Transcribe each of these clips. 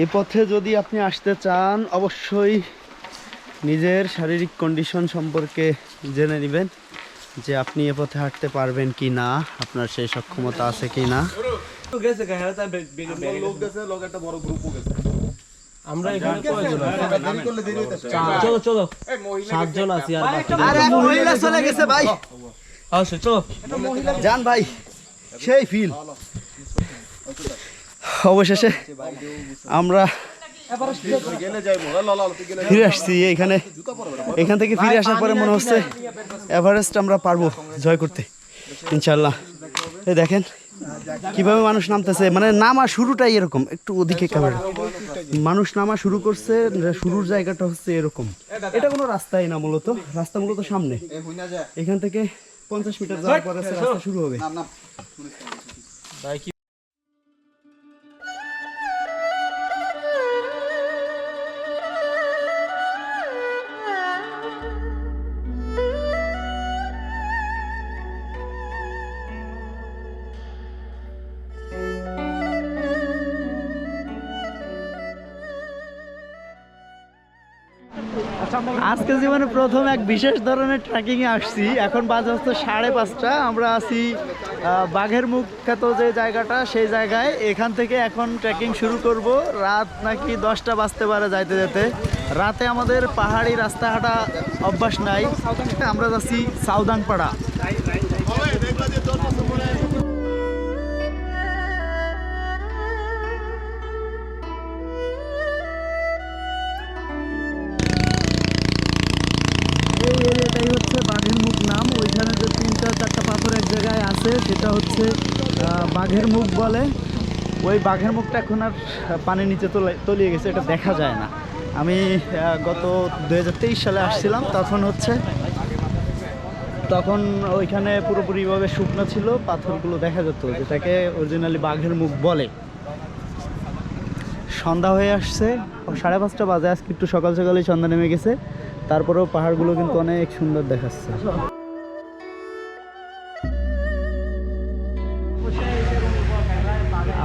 এ পথে যদি আপনি আসতে চান অবশ্যই নিজের শারীরিক কন্ডিশন সম্পর্কে জেনে নেবেন যে আপনি এ পথে হাঁটতে পারবেন কি না, আপনার সেই সক্ষমতা আছে কি না। আমরা এখানে কয়জন আছি? চলো চলো 7 জন আছি আর বাকি আরে মহিলা চলে গেছে ভাই, আসো চলো জান ভাই সেই ফিল। অবশেষে আমরা ফিরে আসছি এখান থেকে ফিরে আসার পরে মনে হচ্ছে এভারেস্ট আমরা পারবো জয় করতে ইনশাল্লাহ। এই দেখেন কিভাবে মানুষ নামতেছে, মানে নামা শুরুটাই এরকম, একটু ওদিকে ক্যামেরা, মানুষ নামা শুরু করছে, শুরুর জায়গাটা হচ্ছে এরকম। এটা কোনো রাস্তাই না, রাস্তা মূলত সামনে, এখান থেকে 50 মিটার যাওয়ার পরে রাস্তা শুরু হবে। আজকে জীবনে প্রথম এক বিশেষ ধরনের ট্রেকিংয়ে আসছি। এখন বাজে হচ্ছে 5:30। আমরা আছি বাঘের মুখ খ্যাত যে জায়গাটা, সেই জায়গায়। এখান থেকে এখন ট্রেকিং শুরু করব। রাত নাকি 10টা বাজতে পারে যাইতে যেতে। রাতে আমাদের পাহাড়ি রাস্তা হাঁটা অভ্যাস নাই। আমরা যাচ্ছি সাউদাংপাড়া। এই এরিয়াটাই হচ্ছে বাঘের মুখ নাম। ওইখানে যে 3-4টা পাথর এক জায়গায় আছে সেটা হচ্ছে বাঘের মুখ বলে। ওই বাঘের মুখটা এখন আর পানির নিচে তলিয়ে গেছে, এটা দেখা যায় না। আমি গত 2023 সালে আসছিলাম, তখন ওইখানে পুরোপুরিভাবে শুকনো ছিল, পাথরগুলো দেখা যেত, যেটাকে অরিজিনালি বাঘের মুখ বলে। সন্ধ্যা হয়ে আসছে, 5:30 বাজে। আজকে একটু সকাল সকালই সন্ধ্যা নেমে গেছে, তারপরেও পাহাড়গুলো কিন্তু অনেক সুন্দর দেখাচ্ছে।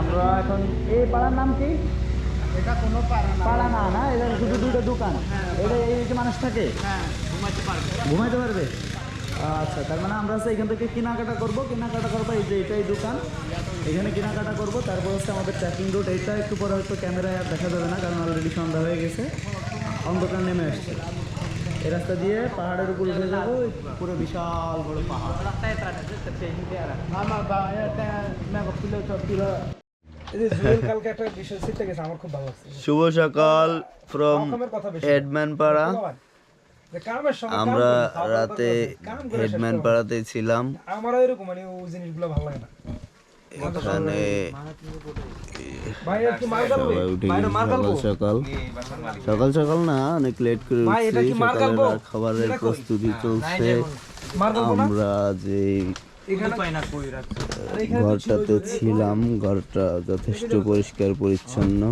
আমরা এখন এই পাড়ার নাম কি? এটা কোনো পাড়া না, না এটা শুধু 2টা দোকান। এটা এই যে মানুষ থাকে, ঘুমাইতে পারবে। আচ্ছা, তার মানে আমরা হচ্ছে এখান থেকে কেনাকাটা করবো। এই যে এটাই দোকান, এখানে কেনাকাটা করবো। তারপর হচ্ছে আমাদের ট্রেকিং রুট এইটা। একটু পরে হয়তো ক্যামেরায় আর দেখা যাবে না, কারণ অলরেডি সন্ধ্যা হয়ে গেছে, অন্ধকার নেমে আসছে। এই রাস্তা দিয়ে পাহাড়ের উপর উঠে যাবো, পুরো বিশাল বড় পাহাড়। শুভ সকাল ফ্রম হেডম্যান পাড়া। আমরা রাতে হেডম্যান পাড়াতে ছিলাম। এখানে সকাল সকাল না, অনেক লেট করে উঠছি। সকালের খাবারের প্রস্তুতি চলছে। আমরা যে ঘরটাতে ছিলাম, ঘরটা যথেষ্ট পরিষ্কার পরিচ্ছন্ন।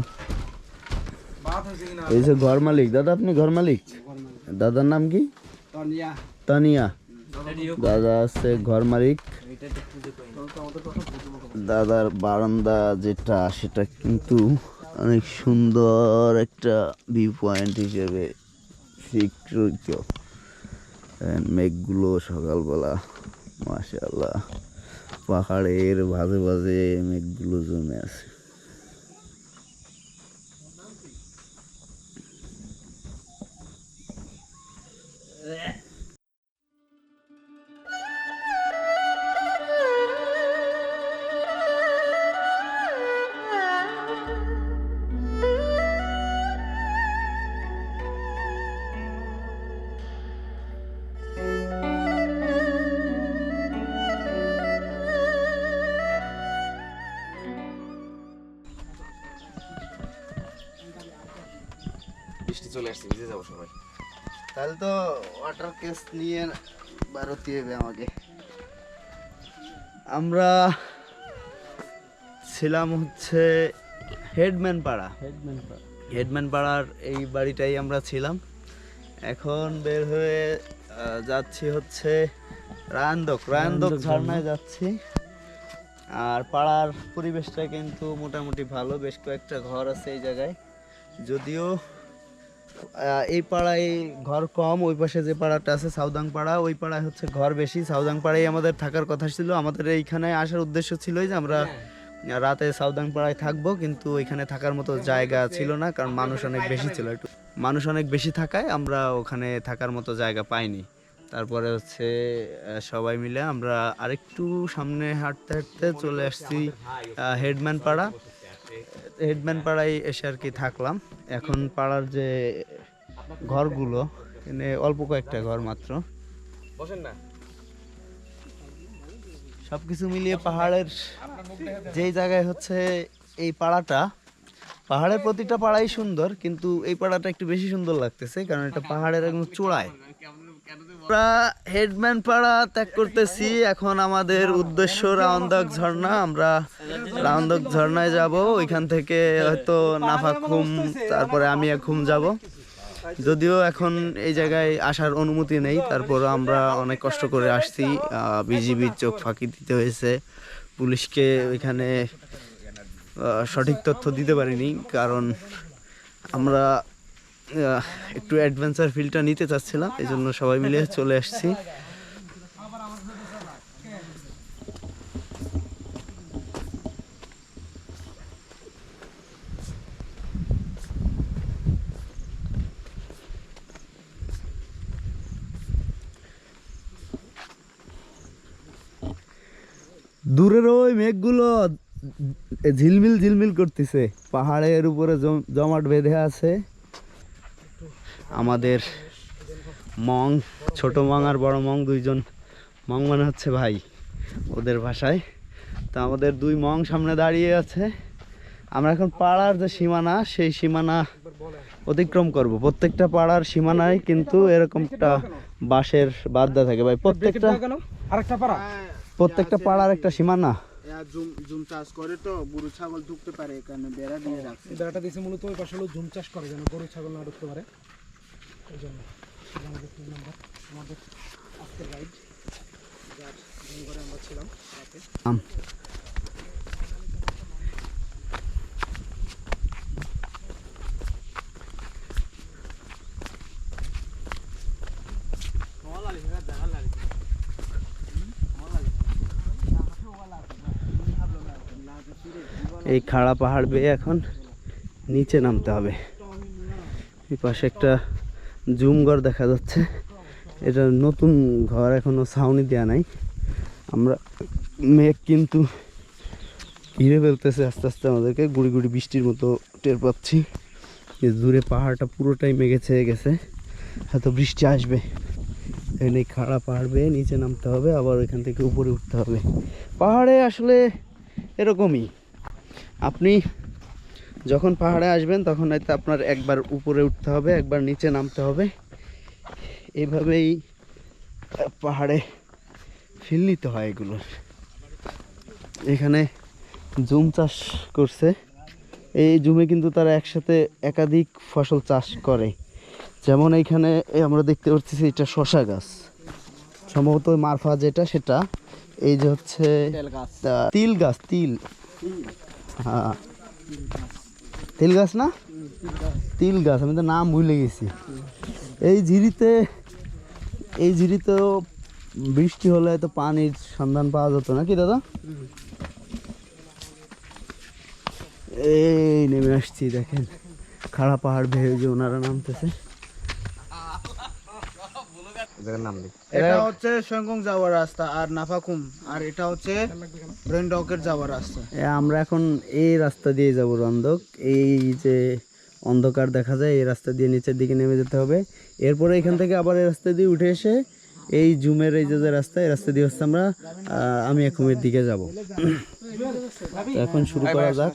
এই যে ঘর মালিক দাদা, আপনি ঘর মালিক? দাদার নাম কি? তানিয়া। দাদা আছে ঘর মালিক। দাদার বারান্দা যেটা, সেটা কিন্তু অনেক সুন্দর একটা ভিউ পয়েন্ট হিসেবে স্বীকৃত। মেঘগুলো সকালবেলা মাশাআল্লাহ, পাহাড়ের ভাঁজে ভাঁজে মেঘগুলো জমে আছে। চলে আসছে, ভিজে যাবো সবাই। তাহলে তো ওয়াটার কেস নিয়ে বেরোতে হবে আমাকে। আমরা ছিলাম হচ্ছে হেডম্যান পাড়ার এই বাড়িটাই আমরা ছিলাম। এখন বের হয়ে যাচ্ছি হচ্ছে রায়ন্দক ঝর্ণায় যাচ্ছি। আর পাড়ার পরিবেশটা কিন্তু মোটামুটি ভালো, বেশ কয়েকটা ঘর আছে এই জায়গায়। যদিও এই পাড়ায় ঘর কম, ওই পাশে যে পাড়াটা আছে সাউদাং পাড়া, ওই পাড়ায় হচ্ছে ঘর বেশি। সাউদাং পাড়ায় আমাদের থাকার কথা ছিল, আমাদের এইখানে আসার উদ্দেশ্য ছিলই যে আমরা রাতে সাউদাং পাড়ায় থাকবো, কিন্তু ওইখানে থাকার মতো জায়গা ছিল না, কারণ মানুষ অনেক বেশি ছিল। একটু মানুষ অনেক বেশি থাকায় আমরা ওখানে থাকার মতো জায়গা পাইনি। তারপরে হচ্ছে সবাই মিলে আমরা আরেকটু সামনে হাঁটতে হাঁটতে চলে আসছি হেডম্যান পাড়া। হেডম্যান পাড়ায় এসে আর কি থাকলাম। এখন পাড়ার যে ঘরগুলো, এখানে অল্প কয়েকটা ঘর মাত্র। সবকিছু মিলিয়ে পাহাড়ের যেই জায়গায় হচ্ছে এই পাড়াটা, পাহাড়ের প্রতিটা পাড়াই সুন্দর, কিন্তু এই পাড়াটা একটু বেশি সুন্দর লাগতেছে কারণ এটা পাহাড়ের একদম চূড়ায়। আমরা হেডম্যান পাড়া ত্যাগ করতেছি, এখন আমাদের উদ্দেশ্য রাউন্দাক ঝর্ণা। আমরা রাউন্দাক ঝর্ণায় যাব, ওইখান থেকে হয়তো নাফাখুম, তারপরে আমিয়াখুম যাব। যদিও এখন এই জায়গায় আসার অনুমতি নেই, তারপর আমরা অনেক কষ্ট করে আসছি। বিজিবির চোখ ফাঁকি দিতে হয়েছে, পুলিশকে ওইখানে সঠিক তথ্য দিতে পারিনি, কারণ আমরা একটু অ্যাডভেঞ্চার ফিলটা নিতে চাচ্ছিলাম, এই জন্য সবাই মিলে চলে আসছি। দূরের ওই মেঘগুলো ঝিলমিল ঝিলমিল করতেছে, পাহাড়ের উপরে জমাট বেঁধে আছে। আমাদের মং, ছোট মং আর বড় মং, দুইজন মং মানে হচ্ছে ভাই ওদের ভাষায়। তো আমাদের দুই মং সামনে দাঁড়িয়ে আছে। আমরা এখন পাড়ার যে সীমানা, সেই সীমানা অতিক্রম করব। প্রত্যেকটা পাড়ার সীমানায় কিন্তু এরকম একটা বাঁশের বাদ্দা থাকে ভাই। প্রত্যেকটা পাড়ার একটা সীমানা। ঝুম চাষ করে তো গরু ছাগল ঢুকতে পারে, এখানে বেড়া দিয়ে রাখছে। বেড়াটা দিয়েছে মূলত ওই পাশে ঝুম চাষ করে যেন গরু ছাগল না ঢুকতে পারে, এই জন্য। আমাদের 3 নম্বর আমাদের আজকের রাইড, যার ঝুম করে আমরা ছিলাম রাতে। এই খাড়া পাহাড় বেয়ে এখন নিচে নামতে হবে। এই পাশে একটা জুম ঘর দেখা যাচ্ছে, এটা নতুন ঘর, এখনো ছাউনি দেওয়া নাই। আমরা মেঘ কিন্তু ঘিরে ফেলতেছে আস্তে আস্তে আমাদেরকে, গুড়ি গুড়ি বৃষ্টির মতো টের পাচ্ছি। দূরে পাহাড়টা পুরোটাই মেঘে ছেয়ে গেছে, হয়তো বৃষ্টি আসবে। এই খাড়া পাহাড় বেয়ে নিচে নামতে হবে, আবার ওইখান থেকে উপরে উঠতে হবে। পাহাড়ে আসলে এরকমই, আপনি যখন পাহাড়ে আসবেন তখন হয়তো আপনার একবার উপরে উঠতে হবে, একবার নিচে নামতে হবে। এইভাবেই পাহাড়ে ফিল নিতে হয় এগুলোর। এখানে জুম চাষ করছে, এই জুমে কিন্তু তারা একসাথে একাধিক ফসল চাষ করে। যেমন এইখানে আমরা দেখতে পাচ্ছি এটা শসা গাছ, সম্ভবত মারফা যেটা সেটা। এই যে হচ্ছে তিল গাছ, তিল, হ্যাঁ তিল গাছ না, তিল গাছ, আমি তো নাম ভুলে গেছি। এই ঝিরিতেও বৃষ্টি হলে হয়তো পানির সন্ধান পাওয়া যেত নাকি দাদা? এই নেমে আসছি, দেখেন খাড়া পাহাড় ভেবে যে ওনারা নামতেছে। এটা হচ্ছে সংগং যাওয়ার রাস্তা, আর নাফাকুম, আর এটা হচ্ছে ব্রেন্ডকের যাওয়ার রাস্তা। আমরা এখন এই রাস্তা দিয়ে যাব রন্দক। এই যে অন্ধকার দেখা যায়, এই রাস্তা দিয়ে নিচের দিকে নেমে যেতে হবে। এরপরে এখান থেকে আবার এই রাস্তা দিয়ে উঠে এসে এই জুমের এই যে রাস্তা, এই রাস্তা দিয়ে হচ্ছে আমরা আমিয়াখুমের দিকে যাব। এখন শুরু করা যাক।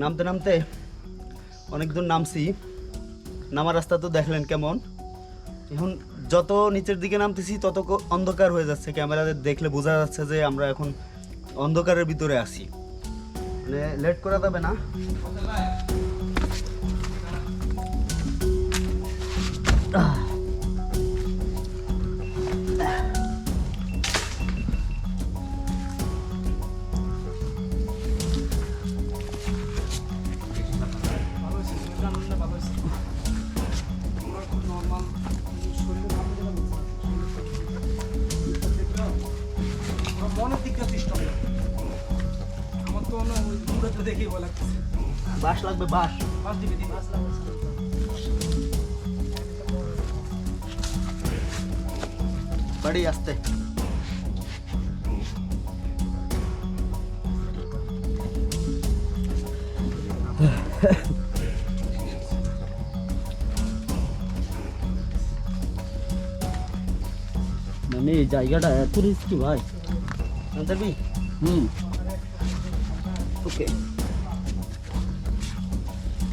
নামতে নামতে অনেক দূর নামছি, নামার রাস্তা তো দেখলেন কেমন। এখন যত নিচের দিকে নামতেছি তত অন্ধকার হয়ে যাচ্ছে, ক্যামেরাতে দেখলে বোঝা যাচ্ছে যে আমরা এখন অন্ধকারের ভিতরে আছি। মানে লেট করা যাবে না। মনের দিকটা চেষ্টা হবে। আমার তো না ওই দূরে দেখেই ভয় লাগতেছে। বাঁশ লাগবে, বাঁশ। বাস দিবে দিবে। বাস লাগবে। বাড়ি আসতে মানে এই জায়গাটা এত রিস্কি ভাই। দেবি। ওকে,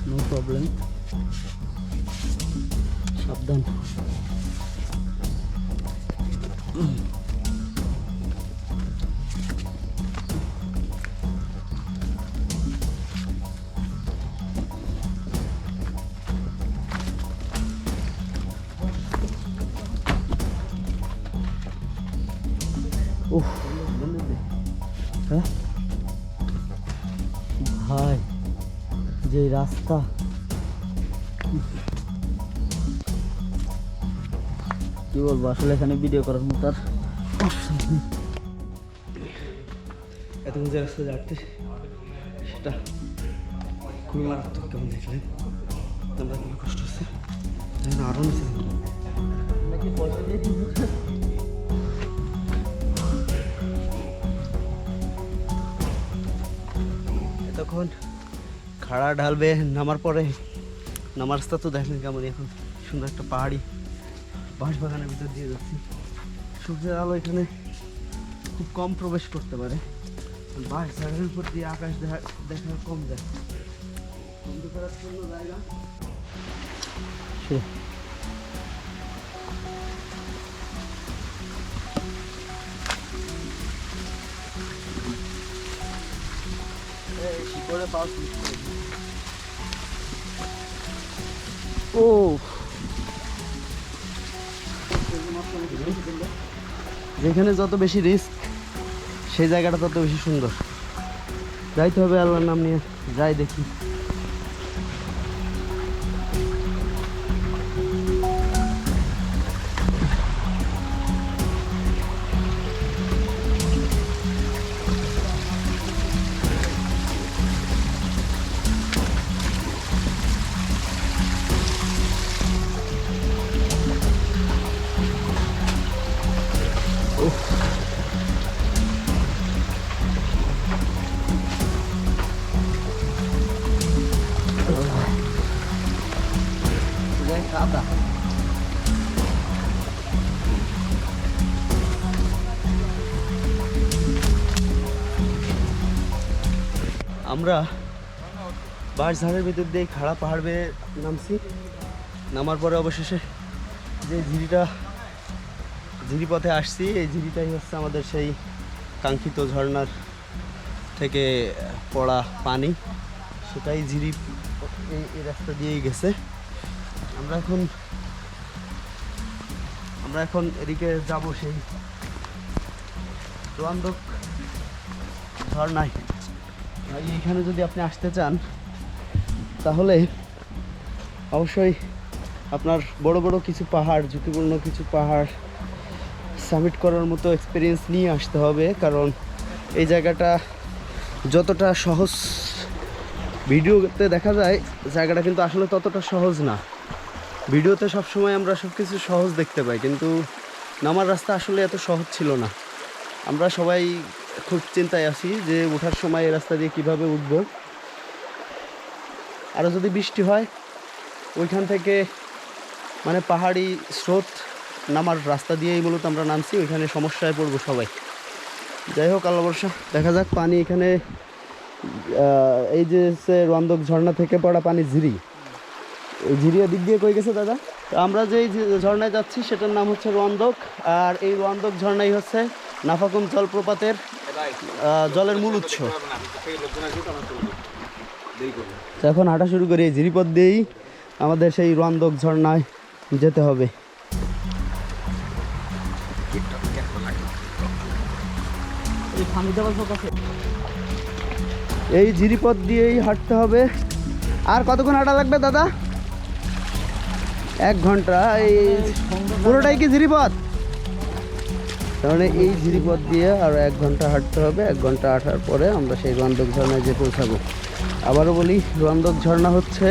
নো প্রবলেম, সাবধান। উফ, হ্যাঁ ভাই, যে রাস্তা, কি বলবো আসলে এখানে ভিডিও করার মতো আর এতক্ষণ যে রাস্তা যাচ্ছে সেটা খুবই মারাত্মক। কেমন দেখলেন আমরা, খুবই কষ্ট হচ্ছে। আরও নিচে নাকি পয়সা দিয়ে এতক্ষণ খাড়া ঢালবে, নামার পরে নামার রাস্তা তো দেখলেন কেমন। এখন সুন্দর একটা পাহাড়ি বাঁশ বাগানের ভিতর দিয়ে যাচ্ছি। সূর্যের আলো এখানে খুব কম প্রবেশ করতে পারে, বাঁশ ঝাড়ের উপর দিয়ে আকাশ দেখা কম যায়। অন্ধকারাচ্ছন্ন জায়গা। শিকড়ে পাওয়া স্লিপ করে। ও যেখানে যত বেশি রিস্ক সেই জায়গাটা তত বেশি সুন্দর। যাইতে হবে আল্লাহর নাম নিয়ে, যাই দেখি। কাদা আমরা বাঁশঝাড়ের ভিতর দিয়ে খাড়া পাহাড় বেয়ে নামছি। নামার পরে অবশেষে যে ঝিরিপথে আসছি, এই ঝিরিটাই হচ্ছে আমাদের সেই কাঙ্ক্ষিত ঝর্ণার থেকে পড়া পানি। সেটাই ঝিরি এই রাস্তা দিয়েই গেছে। আমরা এখন এদিকে যাব সেই রোয়ান্দক ঝর্ণায়। এইখানে যদি আপনি আসতে চান তাহলে অবশ্যই আপনার বড় বড় কিছু পাহাড়, ঝুঁকিপূর্ণ কিছু পাহাড় সামিট করার মতো এক্সপিরিয়েন্স নিয়ে আসতে হবে। কারণ এই জায়গাটা যতটা সহজ ভিডিওতে দেখা যায়, জায়গাটা কিন্তু আসলে ততটা সহজ না। ভিডিওতে সবসময় আমরা সব কিছু সহজ দেখতে পাই, কিন্তু নামার রাস্তা আসলে এত সহজ ছিল না। আমরা সবাই খুব চিন্তায় আছি যে ওঠার সময় এই রাস্তা দিয়ে কীভাবে উঠব। আরও যদি বৃষ্টি হয় ওইখান থেকে মানে পাহাড়ি স্রোত নামার রাস্তা দিয়েই মূলত আমরা নামছি, ওইখানে সমস্যায় পড়বো সবাই। যাই হোক, আল্লাহ ভরসা, দেখা যাক। পানি এখানে এই যে হচ্ছে রন্দক ঝর্ণা থেকে পড়া পানি ঝিরি, এই ঝিরিয়া দিক দিয়ে কই গেছে দাদা? তো আমরা যেই ঝর্ণায় যাচ্ছি সেটার নাম হচ্ছে রন্দক, আর এই রন্দক ঝর্ণাই হচ্ছে নাফাকুম জলপ্রপাতের জলের মূল উৎস। তো এখন হাঁটা শুরু করি, এই ঝিরিপথ দিয়েই আমাদের সেই রন্দক ঝর্ণায় যেতে হবে। এই ঝিরিপথ দিয়েই হাঁটতে হবে। আর কতক্ষণ হাঁটা লাগবে দাদা? 1 ঘন্টা। এই পুরোটাই কি ঝিরিপথ? তাহলে এই ঝিরিপথ দিয়ে আরও 1 ঘন্টা হাঁটতে হবে। 1 ঘন্টা হাঁটার পরে আমরা সেই রন্দক ঝর্ণায় যেয়ে পৌঁছাবো। আবারও বলি, রন্দক ঝর্ণা হচ্ছে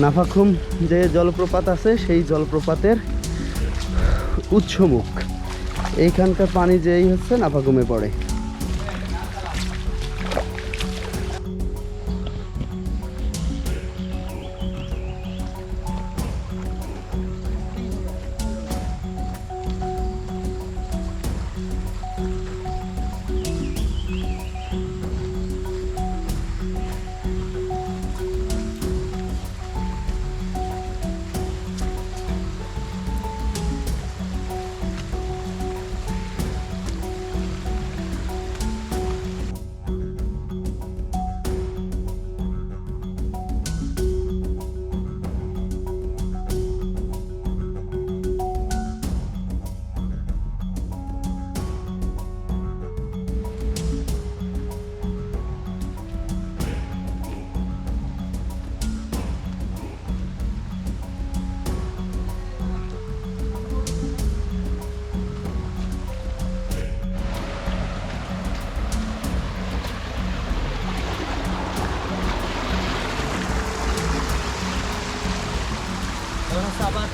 নাফাখুম যে জলপ্রপাত আছে সেই জলপ্রপাতের উৎসমুখ। এইখানকার পানি যেই হচ্ছে নাফাখুমে পড়ে। আবার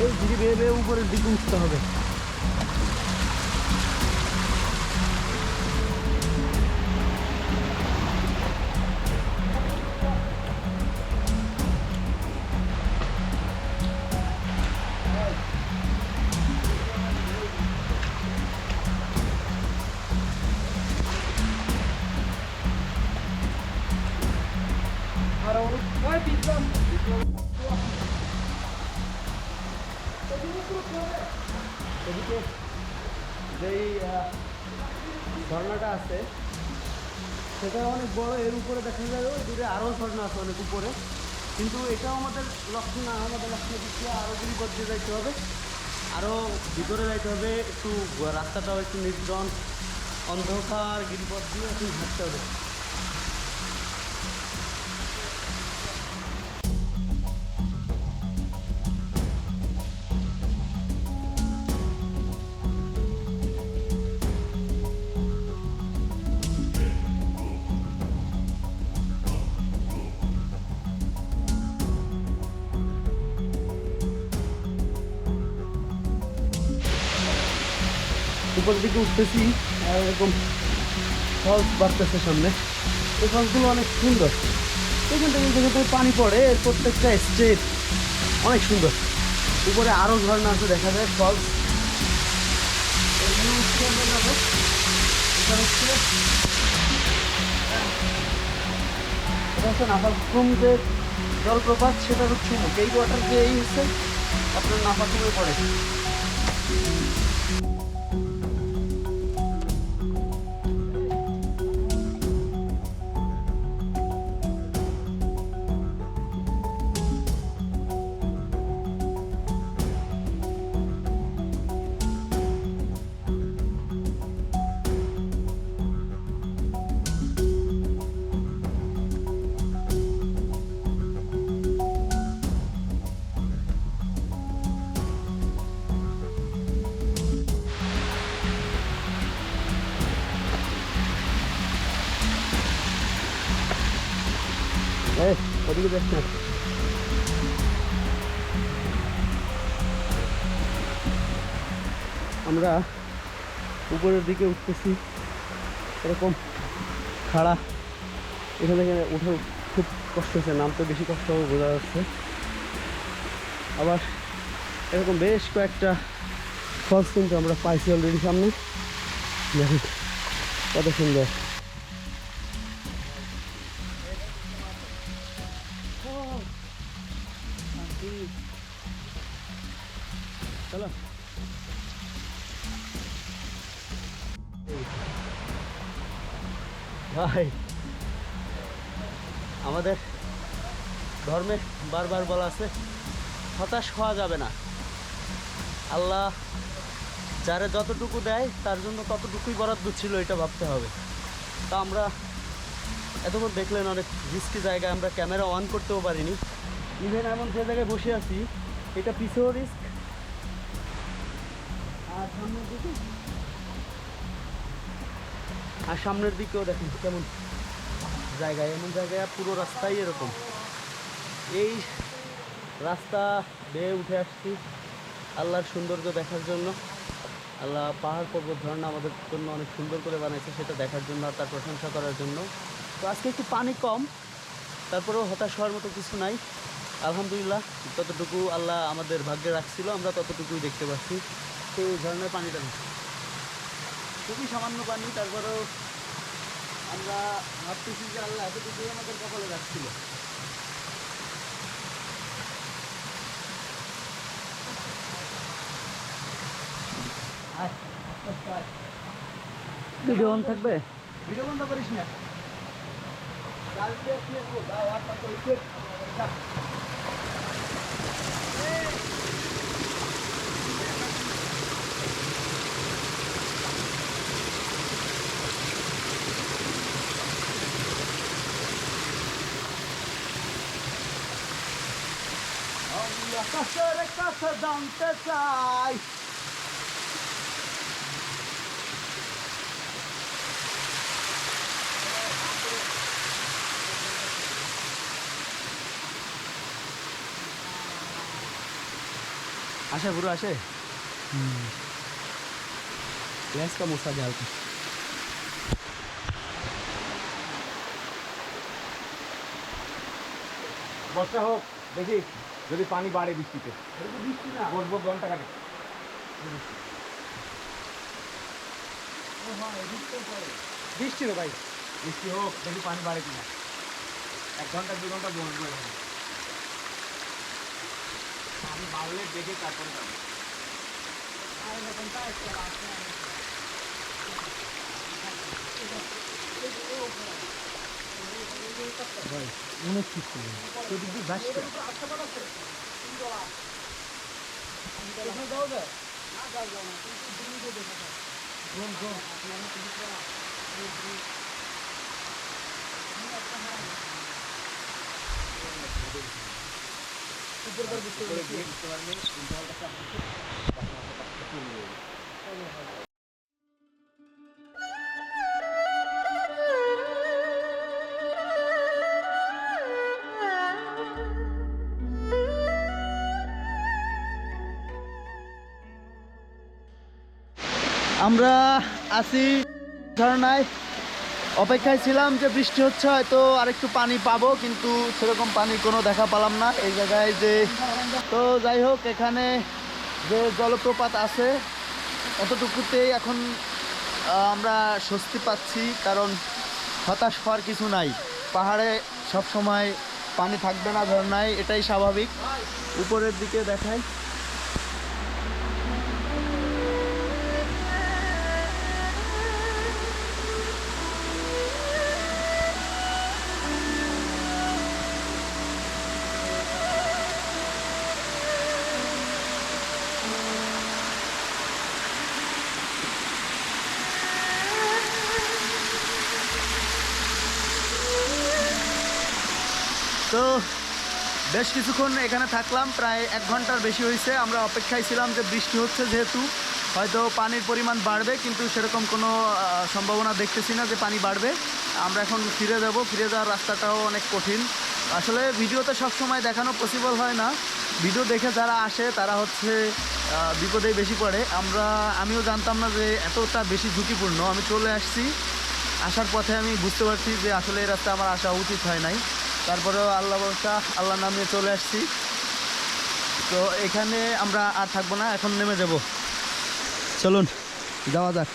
এই ঝিরি বেয়ে বেয়ে উপরের দিকে উঠতে হবে। এদিকে যেই ঝর্ণাটা আছে সেটা অনেক বড়, এর উপরে দেখা যায় ওই দূরে আরও ঝর্ণা আছে অনেক উপরে, কিন্তু এটাও আমাদের লক্ষ্য না। আমাদের লক্ষ্য দিকে আরও গিরিপথ দিয়ে যাইতে হবে, আরও ভিতরে যাইতে হবে, একটু রাস্তাটাও একটু নির্জন অন্ধকার গিরিপথ দিয়ে একটু হাঁটতে হবে। উপর দিকে উঠতেছি আর এরকম ফলস বাড়তেছে সামনে। এই ফলসগুলো অনেক সুন্দর। এখান থেকে যেহেতু পানি পড়ে, এর প্রত্যেকটা স্টেপ অনেক সুন্দর। উপরে আরও ঝর্ণা আছে দেখা যায়, ফলস। এটা হচ্ছে নাফাখুম যে জলপ্রপাত সেটার উৎসমুখ। এই ওয়াটার যে এই হচ্ছে আপনার নাফাখুমে পড়ে। ওদিকে দেখ না, আমরা উপরের দিকে উঠতেছি এরকম খাড়া। এখান থেকে উঠে খুব কষ্ট হচ্ছে, নামতে বেশি কষ্ট হবে বোঝা যাচ্ছে। আবার এরকম বেশ কয়েকটা ফলস কিন্তু আমরা পাইছি অলরেডি সামনে। দেখুন কত সুন্দর। ভাই আমাদের ধর্মে বারবার বলা আছে হতাশ হওয়া যাবে না। আল্লাহ যারা যতটুকু দেয় তার জন্য ততটুকুই বরাদ্দ ছিল, এটা ভাবতে হবে। তা আমরা এতক্ষণ দেখলেন অনেক রিস্কি জায়গায়, আমরা ক্যামেরা অন করতেও পারিনি। ইভেন এমন যে জায়গায় বসে আছি এটা পিছেও রিস্ক, আর সামনের দিকেও দেখুন কেমন জায়গায়, এমন জায়গায় পুরো রাস্তাই এরকম। এই রাস্তা বেয়ে উঠে আসছি আল্লাহর সৌন্দর্য দেখার জন্য। আল্লাহ পাহাড় পর্বত ঝর্ণা আমাদের জন্য অনেক সুন্দর করে বানাইছে, সেটা দেখার জন্য আর তার প্রশংসা করার জন্য। তো আজকে একটু পানি কম, তারপরেও হতাশ হওয়ার মতো কিছু নাই। আলহামদুলিল্লাহ ততটুকু আল্লাহ আমাদের ভাগ্যে রাখছিল, আমরা ততটুকুই দেখতে পাচ্ছি। সেই ঝর্ণার পানিটা খুবই সামান্য পানি, তারপরেও আমরা ভাবতেছি যে আল্লাহ এতটুকুই আমাদের কপালে রাখছিল। ভিডিও অন থাকবে, ভিডিও বন্ধ করিস না। কাছে জানতে চাই আসে পুরো আসে लेंस का मूसा जाल का বর্ষা হোক দেখি যদি পানি বাড়ে বৃষ্টিতে, বৃষ্টি না বসবো ঘন্টা কাটে। বৃষ্টি তো ভাই, বৃষ্টি হোক দেখি পানি বাড়ে কিনা। 1 ঘন্টা 2 ঘন্টা বসবো, পানি বাড়লে দেখে তারপরে যাবো। অনেক কিছু যদি ভাসছে আমরা আছি ঝর্ণায়, অপেক্ষায় ছিলাম যে বৃষ্টি হচ্ছে হয়তো আরেকটু পানি পাবো, কিন্তু সেরকম পানির কোনো দেখা পেলাম না এই জায়গায়। যে তো যাই হোক, এখানে যে জলপ্রপাত আছে এতটুকুতেই এখন আমরা স্বস্তি পাচ্ছি, কারণ হতাশ হওয়ার কিছু নাই। পাহাড়ে সব সময় পানি থাকবে না ঝর্ণায়, এটাই স্বাভাবিক। উপরের দিকে দেখাই, তো বেশ কিছুক্ষণ এখানে থাকলাম, প্রায় 1 ঘন্টার বেশি হয়েছে। আমরা অপেক্ষায় ছিলাম যে বৃষ্টি হচ্ছে যেহেতু হয়তো পানির পরিমাণ বাড়বে, কিন্তু সেরকম কোনো সম্ভাবনা দেখতেছি না যে পানি বাড়বে। আমরা এখন ফিরে যাব, ফিরে যাওয়ার রাস্তাটাও অনেক কঠিন। আসলে ভিডিওতে সব সময় দেখানো পসিবল হয় না, ভিডিও দেখে যারা আসে তারা হচ্ছে বিপদেই বেশি পড়ে। আমিও জানতাম না যে এতটা বেশি ঝুঁকিপূর্ণ। আমি চলে আসছি, আসার পথে আমি বুঝতে পারছি যে আসলে এই রাস্তায় আমার আসা উচিত হয় নাই। তারপরেও আল্লাহ ভরসা, আল্লাহ নামিয়ে চলে আসছি। তো এখানে আমরা আর থাকবো না, এখন নেমে যাব। চলুন যাওয়া যাক।